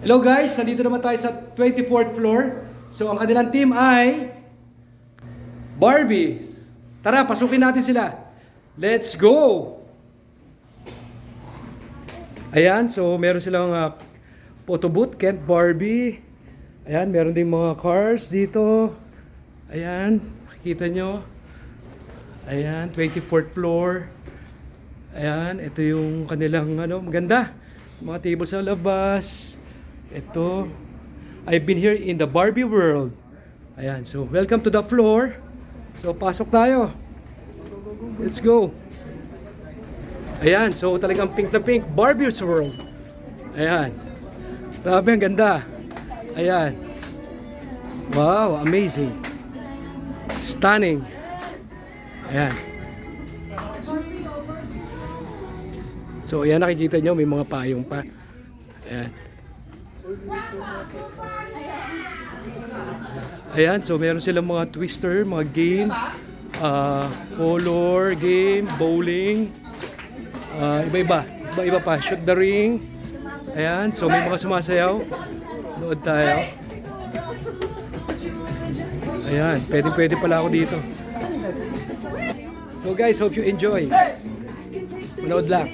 Hello guys, nandito naman tayo sa 24th floor. So ang kanilang team ay Barbie. Tara, pasukin natin sila. Let's go! Ayan, so meron silang photo booth, Kent Barbie. Ayan, meron ding mga cars dito. Ayan, makikita nyo. Ayan, 24th floor. Ayan, ito yung kanilang maganda. Mga tables sa labas. Ito. I've been here in the Barbie world. Ayan, so welcome to the floor. So pasok tayo. Let's go. Ayan, so talagang pink na pink. Barbie's world. Ayan. Grabe, ang ganda. Ayan. Wow, amazing. Stunning. Ayan. So ayan, nakikita nyo, may mga payong pa. Ayan. Ayan, so meron silang mga twister, mga game, color game, bowling, iba-iba pa, shoot the ring. Ayan, so may mga sumasayaw. Nood tayo. Ayan, pwede pala ako dito. So guys, hope you enjoy. Manood lang.